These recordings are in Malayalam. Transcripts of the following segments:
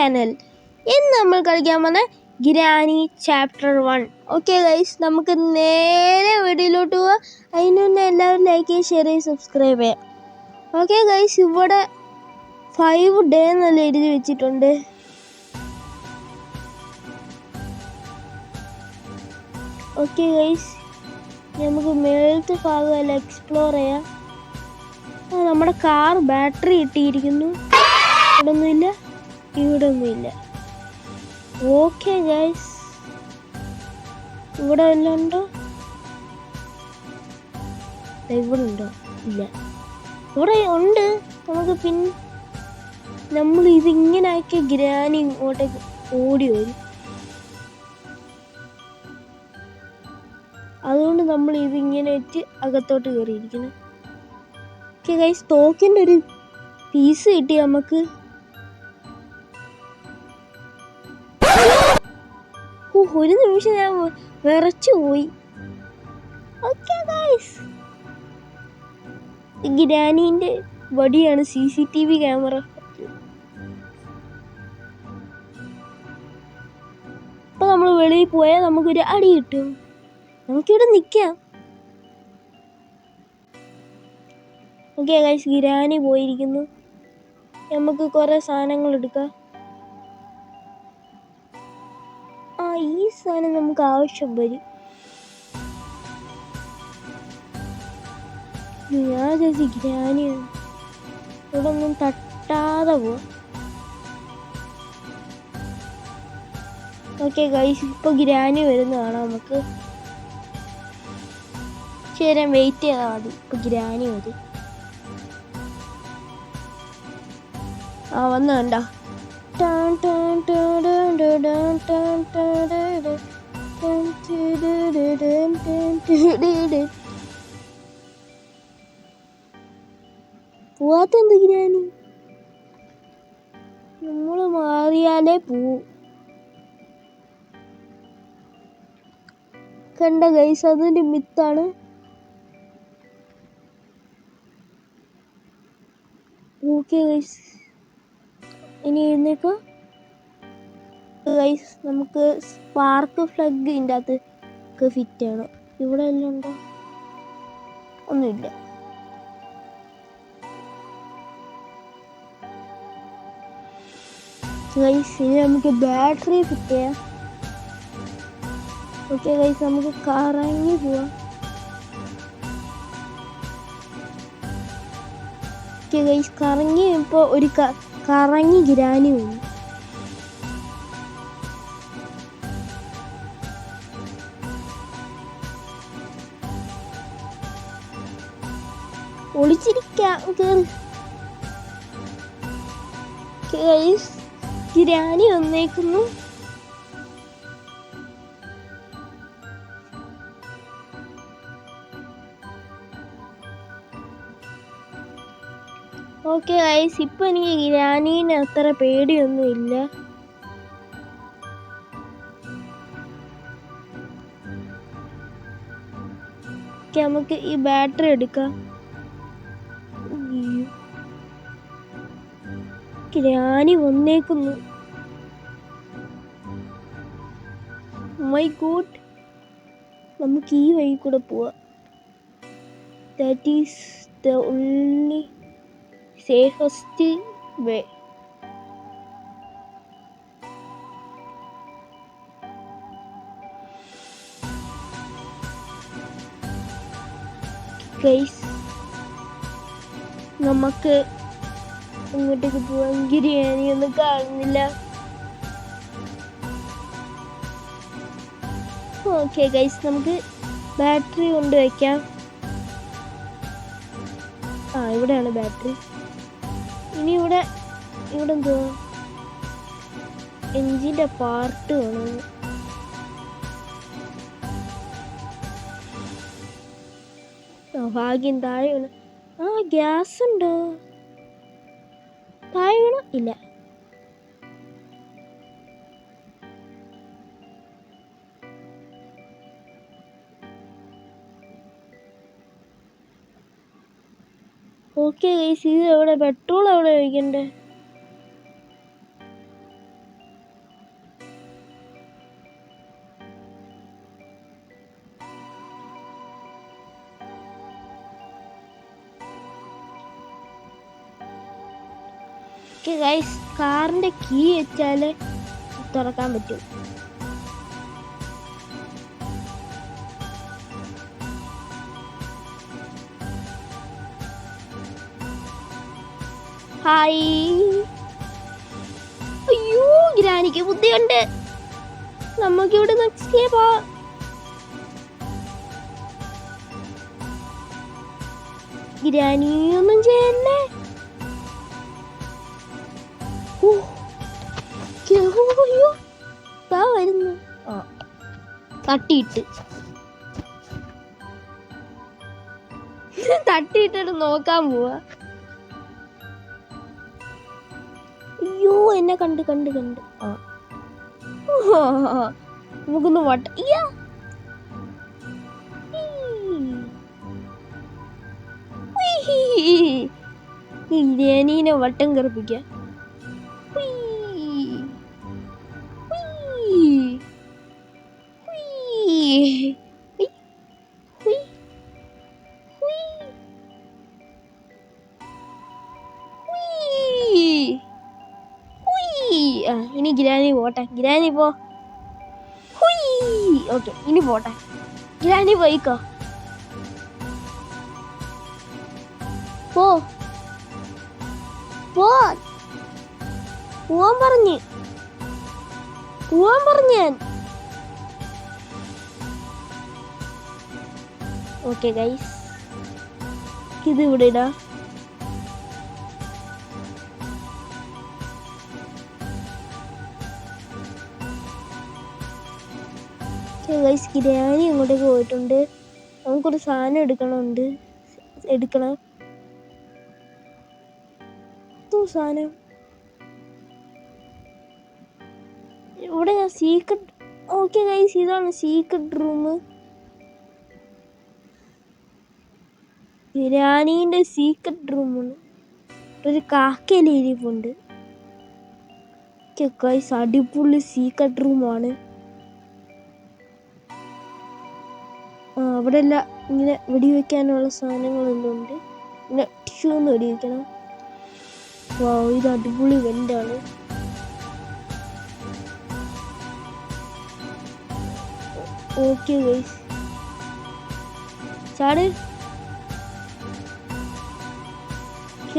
ചാനൽ. ഇന്ന് നമ്മൾ കളിക്കാൻ പോകുന്ന ഗ്രാനി ചാപ്റ്റർ 1. ഓക്കെ ഗൈസ്, നമുക്ക് നേരെ വീഡിയോയിലോട്ട് പോവാം. അതിന് മുന്നേ എല്ലാവരും ലൈക്ക് ചെയ്യുക, ഷെയർ ചെയ്യുക, സബ്സ്ക്രൈബ് ചെയ്യാം. ഓക്കെ ഗൈസ്, ഇവിടെ 5 ഡേ എന്നല്ല എഴുതി വെച്ചിട്ടുണ്ട്. ഓക്കെ ഗൈസ്, നമുക്ക് മേളത്തെ ഭാഗമെല്ലാം എക്സ്പ്ലോർ ചെയ്യാം. നമ്മുടെ കാർ ബാറ്ററി ഇട്ടിരിക്കുന്നു. ഇവിടെ ഒന്നുമില്ല. ഓക്കെ ഗൈസ്, ഇവിടെ വല്ലതും ഉണ്ടോ? ഇവിടെ ഉണ്ടോ? ഇല്ല. ഇവിടെ ഉണ്ട്. നമുക്ക് നമ്മൾ ഇതിങ്ങനെ ആക്കി ഗ്രാനി ഇങ്ങോട്ടേക്ക് ഓടി വരും. അതുകൊണ്ട് നമ്മൾ ഇതിങ്ങനെ വെച്ച് അകത്തോട്ട് കയറിയിരിക്കുന്നു. ഓക്കെ ഗൈസ്, തോക്കിൻ്റെ ഒരു പീസ് കിട്ടി നമുക്ക്. ഒരു നിമിഷം ഞാൻ വിറച്ചു പോയി. ഓക്കെ ഗൈസ്, ഗ്രാനീൻ്റെ വടിയാണ് CCTV ക്യാമറ. അപ്പൊ നമ്മൾ വെളിയിൽ പോയാൽ നമുക്കൊരു അടി കിട്ടും. നമുക്കിവിടെ നിൽക്കാം. ഓക്കെ ഗൈസ്, ഗ്രാനി പോയിരിക്കുന്നു. നമുക്ക് കുറെ സാധനങ്ങൾ എടുക്കാം. ഈ സാധനം നമുക്ക് ആവശ്യം വരും. ഞാൻ ചേച്ചി ഗ്രാനി ഇവിടെ ഒന്നും തട്ടാതെ പോവാം. ഓക്കെ ഗൈസ്, ഇപ്പൊ ഗ്രാനി വരുന്ന കാണാം നമുക്ക്. ശരി, വെയിറ്റ് ചെയ്താൽ മതി. ഇപ്പൊ ഗ്രാനി മതി. വന്നു കണ്ട. പോവാത്ത എന്ത് ഗ്രാനി? നമ്മള് മാറിയാലേ പോവും. കണ്ട ഗൈസ്, അതിന്റെ മിത്താണ്. ഓക്കെ ഗൈസ്, ഇനി എഴുന്നേക്കോ ഗൈസ്. നമുക്ക് സ്പാർക്ക് ഫ്ലഗ് ഇതിൻ്റെ അകത്ത് ഫിറ്റ് ചെയ്യണം. ഇവിടെ എല്ലാം ഉണ്ടോ? ഒന്നുമില്ല. ഗൈസ്, ഇനി നമുക്ക് ബാറ്ററി ഫിറ്റ് ചെയ്യാം. ഓക്കെ ഗൈസ്, നമുക്ക് കറങ്ങി പോവാം. ഓക്കെ ഗൈസ്, കറങ്ങി ഇപ്പോൾ ഒരു കറങ്ങി ഗ്രാനി വന്നു. ഒളിച്ചിരിക്കാം. ഗൈസ്, ഗ്രാനി വന്നേക്കുന്നു. ഓക്കെ ഗൈസ്, ഇപ്പൊ എനിക്ക് ഗ്രാനീനെ അത്ര പേടിയൊന്നും ഇല്ല. നമുക്ക് ഈ ബാറ്ററി എടുക്കാം. ഗ്രാനി വന്നേക്കുന്നു. മൈ ഗോഡ്, നമുക്ക് ഈ വഴി കൂടെ പോവാം. That is the only safest way. Guys, നമുക്ക് ഇങ്ങോട്ടേക്ക് പോവാൻ. ഗ്രാനി ഒന്നും കാണുന്നില്ല. ഓക്കെ ഗൈസ്, നമുക്ക് ബാറ്ററി കൊണ്ടുവയ്ക്കാം. ഇവിടെയാണ് ബാറ്ററി. ഇനി ഇവിടെ എന്തോ എഞ്ചിൻ്റെ പാർട്ട് വേണം. ഭാഗ്യം, താഴെ വീണ. ഗ്യാസ് ഉണ്ടോ? താഴെ വീണ? ഇല്ല. ഓക്കെ ഗൈസ്, ഇത് എവിടെ? പെട്രോൾ എവിടെ ഒഴിക്കണ്ടേ? ഓക്കെ ഗൈസ്, കാറിന്റെ കീ വെച്ചാൽ തുറക്കാൻ പറ്റും. ഹായ്. അയ്യോ, ഗ്രാനിക്ക് ബുദ്ധിയുണ്ട്. നമുക്കിവിടെ എസ്കേപ്പ് ആവാം. ഗ്രാനി ഒന്നും ചെയ്യല്ലേ. വരുന്നു. തട്ടിയിട്ടിട്ട് നോക്കാൻ പോവാ. അയ്യോ, എന്നെ കണ്ട്. നമുക്കൊന്ന് വട്ട ഗ്രാനീനെ വട്ടം കറുപ്പിക്കാം. ഇനി ഗ്രാനി പോട്ടെ. ഗ്രാനി പോ. ഓക്കെ, ഇനി പോട്ടെ. ഗ്രാനി പോയിക്കോ. പോവാൻ പറഞ്ഞ്. ഓക്കെ ഗൈസ്, ഇത് ഇവിടെ ഇടാ. ഗൈസ്, ഗ്രാനി അങ്ങോട്ടേക്ക് പോയിട്ടുണ്ട്. നമുക്കൊരു സാധനം എടുക്കണം. സാധനം ഇവിടെ ഞാൻ സീക്രട്ട്. ഓക്കെ ഗൈസ്, ഇതാണ് സീക്രട്ട് റൂം. ഗ്രാനീൻ്റെ സീക്രട്ട് റൂമാണ്. ഒരു കാക്കയിലെ ഇരിപ്പുണ്ട്. ഗൈസ്, അടിപൊളി സീക്രട്ട് റൂമാണ്. അവിടെ എല്ലാം ഇങ്ങനെ വെടിവെക്കാനുള്ള സാധനങ്ങളെല്ലാം ഉണ്ട്. ഇങ്ങനെ ടിഷ്യൂന്ന് വെടിവെക്കണം. ഇത് അടിപൊളി വെന്റാണ്. ഓക്കെ ഗൈസ്, ചാട്.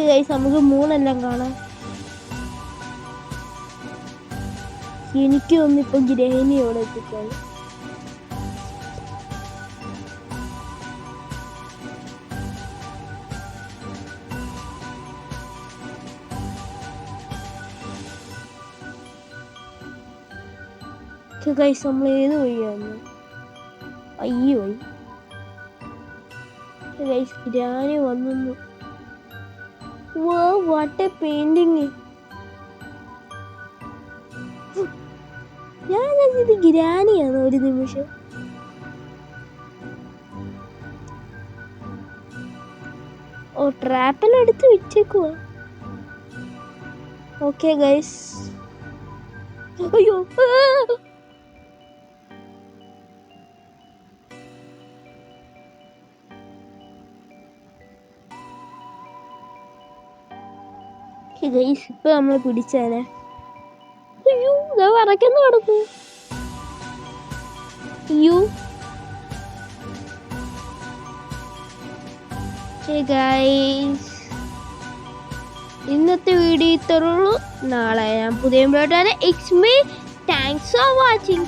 ഗൈസ്, നമുക്ക് മൂന്നെല്ലാം കാണാം. എനിക്ക് തോന്നിപ്പോ ഗ്രഹിണി അവിടെ എത്തിക്കാണ്. ഗൈസ്, നമ്മൾ ഏത് വഴിയാണ്? ഈ വഴി. ഗൈസ്, ഗ്രാനി വന്നു. What a painting. ഞാൻ ഇത് ഗ്രാനിയാണ് ഒരു നിമിഷം. ട്രാപ്പിലെടുത്ത് വെച്ചേക്കുവാ. Okay guys. അയ്യോ, ഇപ്പൊ നമ്മൾ പിടിച്ചേനെ. അയ്യോ, വറക്കുന്നു കിടക്കും. അയ്യോ, ഇന്നത്തെ വീഡിയോ ഇത്രയുള്ളൂ. നാളെ ഞാൻ പുതിയ video. It's me. Thanks for watching.